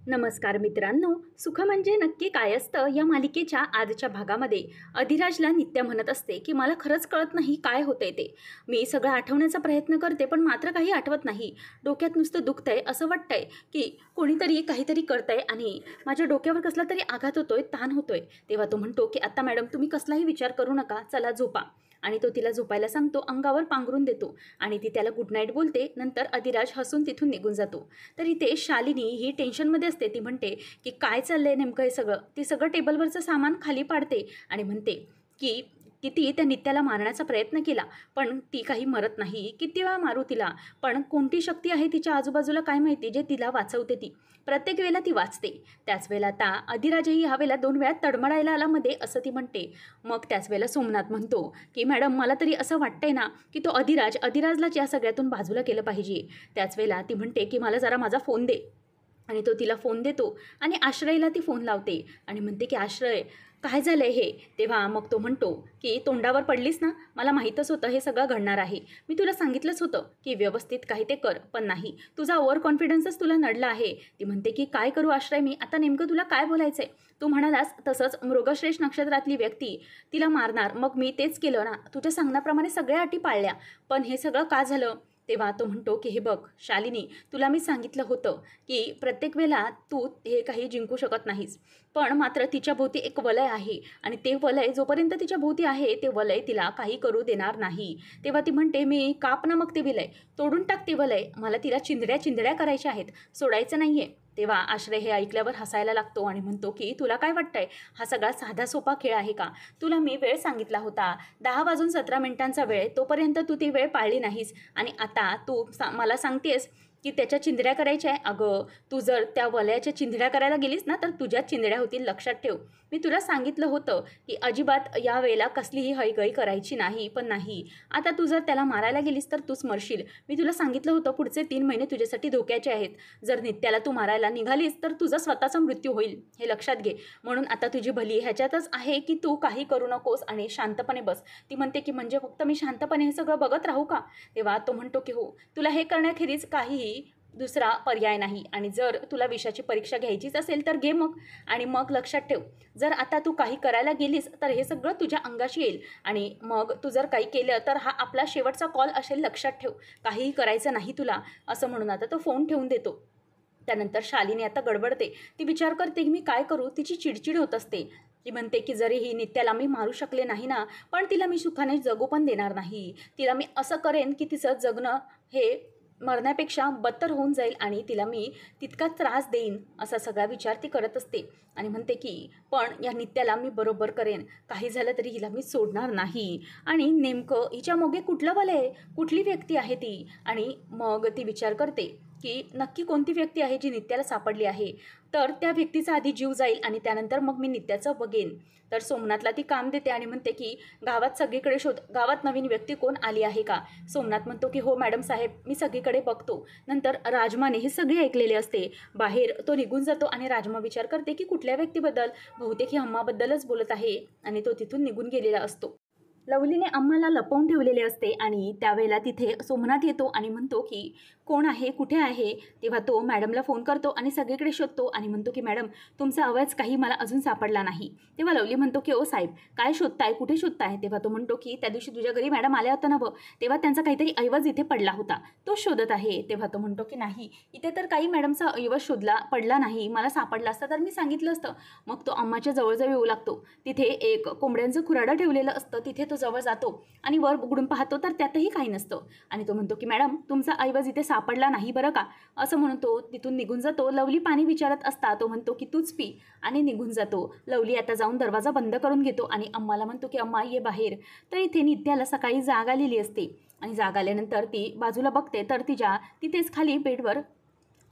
नमस्कार मित्रांनो, सुख म्हणजे नक्की काय असतं या मालिकेच्या आजच्या भागामध्ये अधिराजला नित्या म्हणत असते की मला खरंच कळत नाही काय होतंय ते. मी सगळं आठवण्याचा प्रयत्न करते पण मात्र काही आठवत नाही. डोक्यात नुसतं दुखतंय, असं वाटतंय की कोणीतरी काहीतरी करतंय आणि माझ्या डोक्यावर कसला तरी आघात होतोय, ताण होतोय. तेव्हा तो म्हणतो की आता मॅडम तुम्ही कसलाही विचार करू नका, चला झोपा. आणि तो तिला झोपायला सांगतो, अंगावर पांघरून देतो आणि ती त्याला गुड नाईट बोलते. नंतर अधिराज हसून तिथून निघून जातो. तर इथे शालिनी ही टेन्शनमध्ये असते. ती म्हणते की काय चाललंय नेमकं हे सगळं. ती सगळं टेबलवरचं सामान खाली पाडते आणि म्हणते की किती त्या नित्याला मारण्याचा प्रयत्न केला पण ती काही मरत नाही. किती वेळा मारू तिला, पण कोणती शक्ती आहे तिच्या आजूबाजूला काय माहिती जे तिला वाचवते. ती प्रत्येक वेळेला ती वाचते. त्याच वेळेला आता अधिराजही ह्या वेळेला 2 वेळा तडमडायला आला मध्ये, असं ती म्हणते. मग त्याच वेळेला सोमनाथ म्हणतो की मॅडम मला तरी असं वाटतंय ना की तो अधिराजलाच या सगळ्यातून बाजूला केलं पाहिजे. त्याच वेळेला ती म्हणते की मला जरा माझा फोन दे आणि तो तिला फोन देतो आणि आश्रयला ती फोन लावते आणि म्हणते की आश्रय काय झालं हे. तेव्हा मग तो म्हणतो की तोंडावर पडलीस ना, मला माहीतच होतं हे सगळं घडणार आहे. मी तुला सांगितलंच होतं की व्यवस्थित काही ते कर, पण नाही, तुझा ओव्हर कॉन्फिडन्सच तुला नडला आहे. ती म्हणते की काय करू आश्रय मी आता, नेमकं तुला काय बोलायचंय. तू म्हणालास तसंच मृगश्रेष्ठ नक्षत्रातली व्यक्ती तिला मारणार, मग मी तेच केलं ना, तुझ्या सांगण्याप्रमाणे सगळ्या अटी पाळल्या, पण हे सगळं का झालं. तेव्हा तो म्हणतो की हे बघ शालिनी, तुला मी सांगितलं होतं की प्रत्येक वेळेला तू हे काही जिंकू शकत नाहीस, पण मात्र तिच्या भोवती एक वलय आहे आणि ते वलय जोपर्यंत तिच्या भोवती आहे ते वलय तिला काही करू देणार नाही. तेव्हा ती म्हणते मी काप ना मग ते विलय, तोडून टाक ते वलय, मला तिला चिंधड्या चिंधड्या करायच्या आहेत, सोडायचं नाहीये. तेव्हा आश्रय हे ऐकल्यावर हसायला लागतो आणि म्हणतो की तुला काय वाटतंय हा सगळा साधा सोपा खेळ आहे का. तुला मी वेळ सांगितला होता 10 वाजून 17 मिनिटांचा वेळ, तोपर्यंत तू ती वेळ पाळली नाहीस आणि आता तू मला सांगतेस की त्याच्या चिंधड्या करायच्या आहे. अगं तू जर त्या वलयाच्या चिंधड्या करायला गेलीस ना तर तुझ्या चिंधड्या होतील, लक्षात ठेव. मी तुला सांगितलं होतं की अजिबात या वेळेला कसलीही हयगय करायची नाही, पण नाही, आता तू जर त्याला मारायला गेलीस तर तूच मरशील. मी तुला सांगितलं होतं पुढचे 3 महिने तुझ्यासाठी धोक्याचे आहेत. जर नित्याला तू मारायला निघालीस तर तुझा स्वतःचा मृत्यू होईल, हे लक्षात घे. म्हणून आता तुझी भली ह्याच्यातच आहे की तू काही करू नकोस आणि शांतपणे बस. ती म्हणते की म्हणजे फक्त मी शांतपणे हे सगळं बघत राहू का. तेव्हा तो म्हणतो की हो, तुला हे करण्याखेरीज काहीही दुसरा पर्याय नाही आणि जर तुला विषयाची परीक्षा घ्यायचीच असेल तर घे मग. आणि मग लक्षात ठेव, जर आता तू काही करायला गेलीस तर हे सगळं तुझ्या अंगाशी येईल आणि मग तू जर काही केलं तर हा आपला शेवटचा कॉल असेल, लक्षात ठेव. काहीही करायचं नाही तुला, असं म्हणून आता तो फोन ठेवून देतो. त्यानंतर शालिनी आता गडबडते. ती विचार करते की मी काय करू. तिची चिडचिड होत असते. ती म्हणते की जरी ही नित्याला मी मारू शकले नाही ना, पण तिला मी सुखाने जगू पण देणार नाही. तिला मी असं करेन की तिचं जगणं हे मरण्यापेक्षा बत्तर होऊन जाईल आणि तिला मी तितका त्रास देईन, असा सगळा विचार ती करत असते. आणि म्हणते की पण या नित्याला मी बरोबर करेन, काही झालं तरी हिला मी सोडणार नाही. आणि नेमकं हिच्या मागे कुठलं बल आहे, कुठली व्यक्ती आहे ती. आणि मग ती विचार करते की नक्की कोणती व्यक्ती आहे जी नित्याला सापडली आहे. तर त्या व्यक्तीचा आधी जीव जाईल आणि त्यानंतर मग मी नित्याचं बघेन. तर सोमनाथला ती काम देते आणि म्हणते की गावात सगळीकडे शोध, गावात नवीन व्यक्ती कोण आली आहे का. सोमनाथ म्हणतो की हो मॅडम साहेब, मी सगळीकडे बघतो. नंतर राजमाने हे सगळे ऐकलेले असते. बाहेर तो निघून जातो आणि राजमा विचार करते की कुठल्या व्यक्तीबद्दल, बहुतेक ही अम्माबद्दलच बोलत आहे आणि तो तिथून निघून गेलेला असतो. लवलीने अम्माला लपवून ठेवलेले असते आणि त्यावेळेला तिथे सोमनाथ येतो आणि म्हणतो की कोण आहे, कुठे आहे. तेव्हा तो मॅडमला फोन करतो आणि सगळीकडे शोधतो आणि म्हणतो की मॅडम तुमचा आवाज काही मला अजून सापडला नाही. तेव्हा लवली म्हणतो की ओ साहेब काय शोधताय, कुठे शोधताय. तेव्हा तो म्हणतो की त्या दिवशी तुझ्या घरी मॅडम आल्या होत्या ना बघ, तेव्हा त्यांचा काहीतरी ऐवज इथे पडला होता, तो शोधत आहे. तेव्हा तो म्हणतो की नाही, इथे तर काही मॅडमचा ऐवज पडला नाही, मला सापडला असता तर मी सांगितलं असतं. मग तो अम्माच्या जवळजवळ येऊ लागतो. तिथे एक कोंबड्यांचं खुराडं ठेवलेलं असतं, तिथे तो जवळ जातो आणि वर उघडून पाहतो तर त्यातही काही नसतं. आणि तो म्हणतो की मॅडम तुमचा ऐवज इथे सापडला नाही बरं का, असं म्हणून तो तिथून निघून जातो. लवली पाणी विचारत असता तो म्हणतो की तूच पी आणि निघून जातो. लवली आता जाऊन दरवाजा बंद करून घेतो आणि अम्माला म्हणतो की अम्मा ये बाहेर. तर इथे नित्याला सकाळी जाग आलेली असते आणि जाग आल्यानंतर ती बाजूला बघते तर तिथेच खाली बेडवर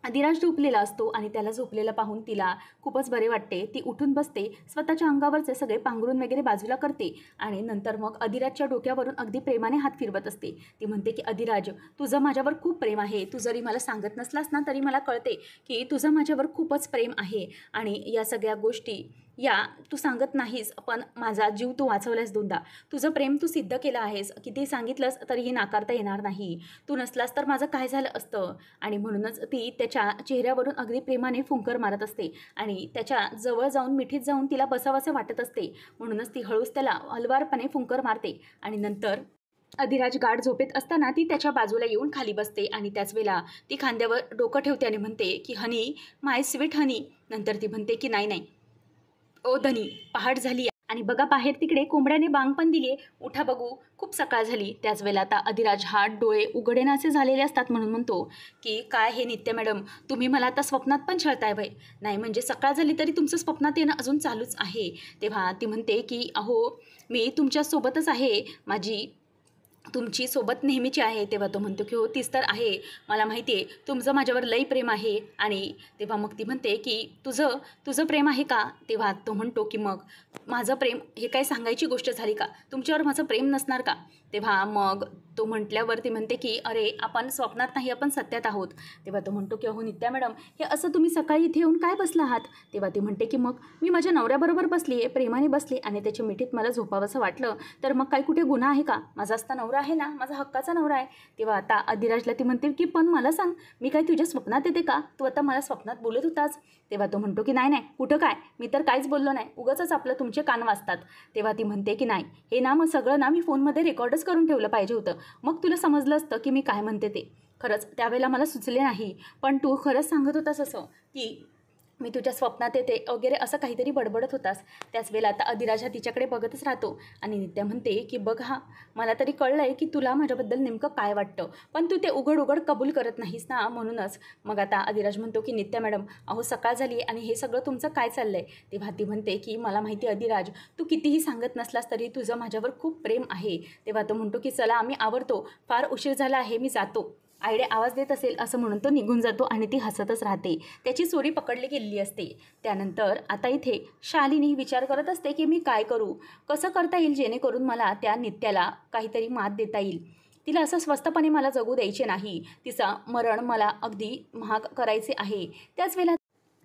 अधिराज झोपलेला असतो आणि त्याला झोपलेला पाहून तिला खूपच बरे वाटते. ती उठून बसते, स्वतःच्या अंगावरचे सगळे पांघरून वगैरे बाजूला करते आणि नंतर मग अधिराजच्या डोक्यावरून अगदी प्रेमाने हात फिरवत असते. ती म्हणते की अधिराज तुझं माझ्यावर खूप प्रेम आहे, तू जरी मला सांगत नसलास ना तरी मला कळते की तुझं माझ्यावर खूपच प्रेम आहे आणि या सगळ्या गोष्टी या तू सांगत नाहीस, पण माझा जीव तू वाचवलास दोनदा. तुझं प्रेम तू सिद्ध केलं आहेस. किती सांगितलंस तरीही नाकारता येणार नाही. तू नसलास तर माझं काय झालं असतं. आणि म्हणूनच ती त्याच्या चेहऱ्यावरून अगदी प्रेमाने फुंकर मारत असते आणि त्याच्या जवळ जाऊन मिठीत जाऊन तिला बसावंसं वाटत असते. म्हणूनच ती हळूच त्याला हलवारपणे फुंकर मारते आणि नंतर अधिराज गाढ झोपेत असताना ती त्याच्या बाजूला येऊन खाली बसते आणि त्याच वेळेला ती खांद्यावर डोकं ठेवते आणि म्हणते की हनी, माय स्वीट हनी. नंतर ती म्हणते की नाही नाही ओ धनी, पहाट झाली आहे. आणि बघा बाहेर तिकडे कोंबड्याने बांग पण दिली आहे. उठा बघू, खूप सकाळ झाली. त्याच वेळेला आता अधिराज हात डोळे उघडेनासे झालेले असतात म्हणून म्हणतो की काय हे नित्य मॅडम, तुम्ही मला आता स्वप्नात पण छळताय बाई. नाही म्हणजे सकाळ झाली तरी तुमचं स्वप्नात येणं अजून चालूच आहे. तेव्हा ती म्हणते की अहो, मी तुमच्यासोबतच आहे, माझी तुमची सोबत नेहमीची आहे. तेव्हा तो म्हणतो की हो तीच तर आहे, मला माहिती आहे तुमचं माझ्यावर लई प्रेम आहे. आणि तेव्हा मग ती म्हणते की तुझं तुझं प्रेम आहे का. तेव्हा तो म्हणतो की मग माझं प्रेम हे काय सांगायची गोष्ट झाली का, तुमच्यावर माझं प्रेम नसणार का. तेव्हा मग तो म्हटल्यावर ती म्हणते की अरे आपण स्वप्नात नाही, आपण सत्यात आहोत. तेव्हा तो म्हणतो की अहो नित्या मॅडम, हे असं तुम्ही सकाळी इथे येऊन काय बसला आहात. तेव्हा ती म्हणते की मग मी माझ्या नवऱ्याबरोबर बसली आहे, प्रेमाने बसली आणि त्याच्या मिठीत मला झोपावंसं वाटलं, तर मग काही कुठे गुन्हा आहे का. माझा असता नवरा आहे ना, माझा हक्काचा नवरा आहे. तेव्हा आता अधिराजला ती म्हणते की पण मला सांग, मी काय तुझ्या स्वप्नात येते का, तू आता मला स्वप्नात बोलत होतास. तेव्हा तो म्हणतो की नाही नाही, कुठं काय, मी तर काहीच बोललो नाही, उगाचच आपलं तुमचे कान वाजतात. तेव्हा ती म्हणते की नाही, हे ना मग सगळं ना मी फोनमध्ये रेकॉर्डच करून ठेवलं पाहिजे होतं, मग तुला समजलं असतं की मी काय म्हणते ते. खरंच त्यावेळेला मला सुचले नाही, पण तू खरंच सांगत होतास असं की मी तुझ्या स्वप्नात येते वगैरे असं काहीतरी बडबडत होतास. त्याच वेळेला आता अधिराज हा तिच्याकडे बघतच राहतो आणि नित्या म्हणते की बघ हा, मला तरी कळलं आहे की तुला माझ्याबद्दल नेमकं काय वाटतं, पण तू ते उघड उघड कबूल करत नाहीस ना, म्हणूनच. मग आता अधिराज म्हणतो की नित्या मॅडम, अहो सकाळ झाली आणि हे सगळं तुमचं काय चाललं आहे. तेव्हा ती म्हणते की मला माहिती अधिराज, तू कितीही सांगत नसलास तरी तुझं माझ्यावर खूप प्रेम आहे. तेव्हा तो म्हणतो की चला आम्ही आवरतो, फार उशीर झाला आहे, मी जातो. आईडे आवाज देत असेल असं म्हणून तो निघून जातो आणि ती हसतच राहते. त्याची चोरी पकडली गेलेली असते. त्यानंतर आता इथे शालिनी विचार करत असते की मी काय करू, कसं करता येईल जेणेकरून मला त्या नित्याला काहीतरी मात देता येईल. तिला असं स्वस्तपणे मला जगू द्यायचे नाही, तिचा मरण मला अगदी महाग करायचे आहे. त्याच वेळेला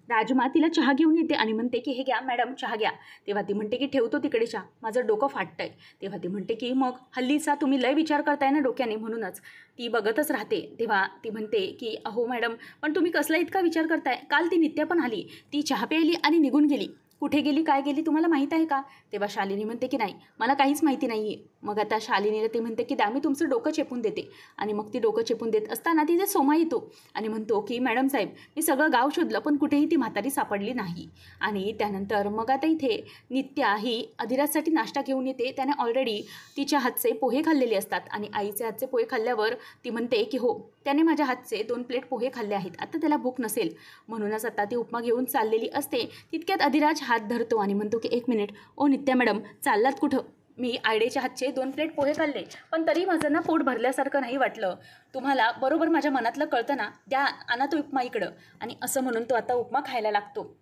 राजमा तिला चहा घेऊन येते आणि म्हणते की हे घ्या मॅडम चहा घ्या. तेव्हा ती म्हणते की ठेवतो तिकडे चहा, माझं डोकं फाटतंय. तेव्हा ती म्हणते की मग हल्लीचा तुम्ही लय विचार करताय ना डोक्याने, म्हणूनच. ती बघतच राहते. तेव्हा ती म्हणते की अहो मॅडम, पण तुम्ही कसला इतका विचार करताय, काल ती नित्या पण आली, ती चहा प्यायली आणि निघून गेली. कुठे गेली काय गेली तुम्हाला माहीत आहे का. तेव्हा शालिनी म्हणते की नाही, मला काहीच माहिती नाही आहे. मग आता शालिनीला ती म्हणते की द्या मी तुमचं डोकं चेपून देते. आणि मग ती डोकं चेपून देत असताना तिचा सोमा येतो आणि म्हणतो की मॅडम साहेब, मी सगळं गाव शोधलं पण कुठेही ती म्हातारी सापडली नाही. आणि त्यानंतर मग आता इथे नित्या ही अधिराजसाठी नाश्ता घेऊन येते. त्याने ऑलरेडी तिच्या हातचे पोहे खाल्लेले असतात आणि आईचे हातचे पोहे खाल्ल्यावर ती म्हणते की हो, त्याने माझ्या हातचे 2 प्लेट पोहे खाल्ले आहेत, आता त्याला भूक नसेल. म्हणूनच आता ती उपमा घेऊन चाललेली असते. तितक्यात अधिराज हात धरतो आणि म्हणतो की एक मिनिट, ओ नित्या मॅडम, चाललात कुठं. मी आयडेच्या हातचे 2 प्लेट पोहे खाल्ले, पण तरी माझं ना पोट भरल्यासारखं नाही वाटलं. तुम्हाला बरोबर माझ्या मनातलं कळतं ना, द्या आणा तो उपमा इकडं. आणि असं म्हणून तो आता उपमा खायला लागतो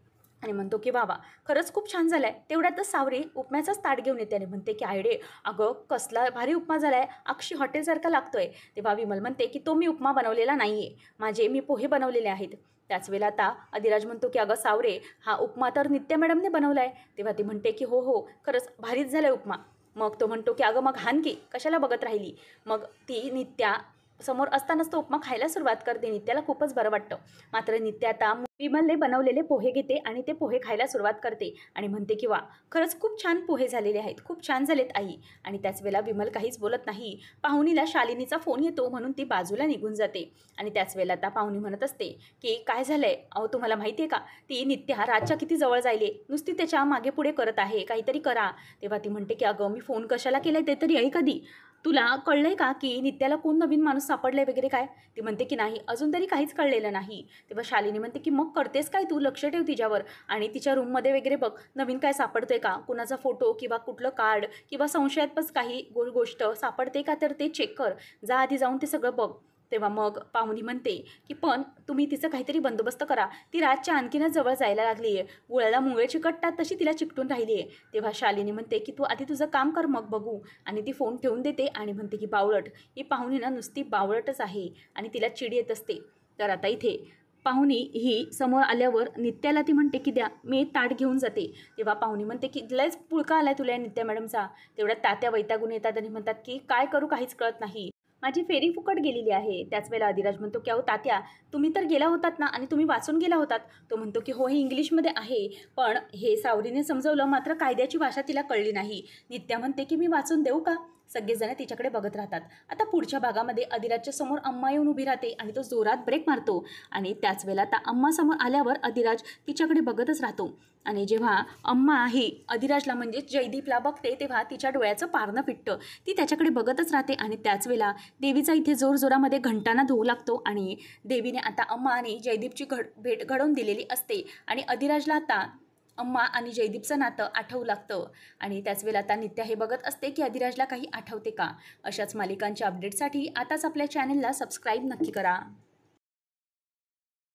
आणि म्हणतो की वा खरंच खूप छान झालं आहे. तेवढ्यातच सावरी उपम्याचाच ताट घेऊन येते आणि म्हणते की आयडे, अगं कसला भारी उपमा झाला आहे, अक्षी हॉटेलसारखा लागतो आहे. तेव्हा विमल म्हणते की तो मी उपमा बनवलेला नाही आहे, मी पोहे बनवलेले आहेत. त्याच वेळेला आता अधिराज म्हणतो की अगं सावरे, हा उपमा तर नित्या मॅडमने बनवला आहे. तेव्हा ती म्हणते की हो हो, खरंच भारीच झालं आहे उपमा. मग तो म्हणतो की अगं मग हान की, कशाला बघत राहिली. मग ती नित्या समोर असतानाच तो उपमा खायला सुरुवात करते. नित्याला खूपच बरं वाटतं. मात्र नित्या आता विमलने बनवलेले पोहे घेते आणि ते पोहे खायला सुरुवात करते आणि म्हणते की वा, खरंच खूप छान पोहे झालेले आहेत, खूप छान झालेत आई. आणि त्याच वेळेला विमल काहीच बोलत नाही. पाहुणीला शालिनीचा फोन येतो म्हणून ती बाजूला निघून जाते. आणि त्याच वेळेला आता पाहुणी म्हणत असते की काय झालंय, अहो तुम्हाला माहिती आहे का, ती नित्या राजच्या किती जवळ जायले, नुसती त्याच्या मागे पुढे करत आहे, काहीतरी करा. तेव्हा ती म्हणते की अगं मी फोन कशाला केलाय ते तरी ऐक आधी, तुला कळलंय का की नित्याला कोण नवीन माणूस सापडलाय वगैरे काय. ती म्हणते की नाही, अजून तरी काहीच कळलेलं नाही. तेव्हा शालिनी म्हणते की मग करतेस काय तू, लक्ष ठेव तिच्यावर आणि तिच्या रूममध्ये वगैरे बघ नवीन काय सापडतंय का, कुणाचा फोटो किंवा कुठलं कार्ड किंवा संशयास्पद काही गोष्ट सापडते का, तर ते चेक कर, जा आधी जाऊन ते सगळं बघ. तेव्हा मग पाहुणी म्हणते की पण तुम्ही तिचं काहीतरी बंदोबस्त करा, ती राजच्या आणखीनच जवळ जायला लागली आहे, गुळाला मुंगळे चिकटतात तशी तिला चिकटून राहिली आहे. तेव्हा शालिनी म्हणते की तू आधी तुझं काम कर मग बघू. आणि ती फोन ठेवून देते आणि म्हणते की बावळट, ही पाहुणी ना नुसती बावळटच आहे आणि तिला चिड येत असते. तर आता इथे पाहुणी ही समोर आल्यावर नित्याला ती म्हणते की द्या, मी ताट घेऊन जाते. तेव्हा पाहुणी म्हणते की लयच पुळका आलाय तुला या नित्या मॅडमचा. तेवढ्यात तात्या वैतागून येतात आणि म्हणतात की काय करू काहीच कळत नाही, माझी फेरी फुकट गेलेली आहे. त्याच वेळेला अधिराज म्हणतो की अहो तात्या, तुम्ही तर गेला होतात ना आणि तुम्ही वाचून गेला होतात. तो म्हणतो की हो, हे इंग्लिशमध्ये आहे, पण हे सावरीने समजवलं, मात्र कायद्याची भाषा तिला कळली नाही. नित्या म्हणते की मी वाचून देऊ का? सगळेजण तिच्याकडे बघत राहतात. आता पुढच्या भागामध्ये अधिराजच्या समोर अम्मा येऊन उभी राहते आणि तो जोरात ब्रेक मारतो आणि त्याच वेळेला आता अम्मा समोर आल्यावर अधिराज तिच्याकडे बघतच राहतो. आणि जेव्हा अम्मा ही अधिराजला म्हणजेच जयदीपला बघते तेव्हा तिच्या डोळ्याचं पारणं फिटतं. ती त्याच्याकडे बघतच राहते आणि त्याच वेळेला देवीचा इथे जोरजोरामध्ये घंटाना धुवू लागतो आणि देवीने आता अम्मा आणि जयदीपची भेट घडवून दिलेली असते आणि अधिराजला आता अम्मा आणि जयदीपचं नातं आठवू लागतं. आणि त्याच वेळेला आता नित्या हे बघत असते की अधिराजला काही आठवते का. अशाच मालिकांच्या अपडेटसाठी आताच आपल्या चॅनलला सबस्क्राईब नक्की करा.